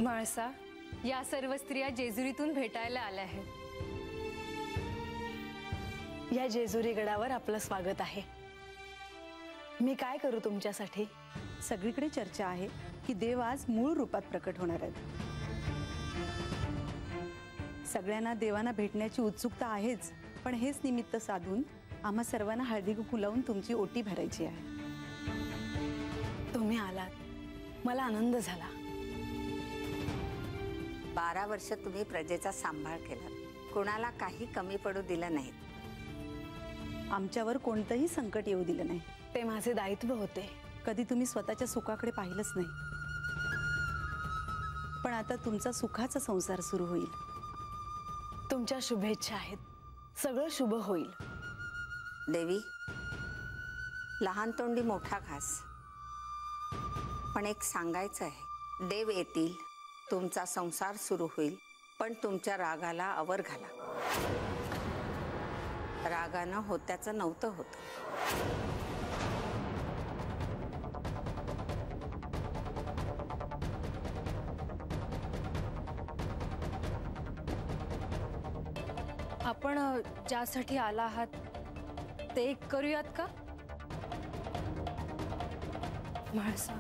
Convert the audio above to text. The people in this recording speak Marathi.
म्हाळसा, या सर्व स्त्रिया जेजुरीतून भेटायला आल्या आहेत। या जेजुरी गडावर आपलं स्वागत आहे। मी काय करू तुमच्यासाठी? सगळीकडे चर्चा आहे की देव आज मूळ रूपात प्रकट होणार आहेत। सगळ्यांना देवांना भेटण्याची उत्सुकता आहेच, पण हेच निमित्त साधून आम्हा सर्वांना हळदी कुंकू लावून तुमची ओटी भरायची आहे। तुम्ही आलात, मला आनंद झाला। 12 वर्ष तुम्ही प्रजेचा सांभाळ केला, कोणाला काही कमी पडू दिलं नाही। आमच्यावर कोणतंही संकट येऊ दिलं नाही। ते माझे दायित्व होते। कधी तुम्ही स्वतःच्या सुखाकडे पाहिलंच नाही, पण आता तुमचा सुखाचा संसार सुरू होईल। तुमच्या शुभेच्छा आहेत, सगळं शुभ होईल। देवी, लहान तोंडी मोठा घास, पण एक सांगायचं आहे, देव येतील, तुमचा संसार सुरू होईल, पण तुमच्या रागाला आवर घाला। रागानं होत्याचं नव्हतं होतं। आपण ज्यासाठी आला आहात ते करूयात का? म्हाळसा,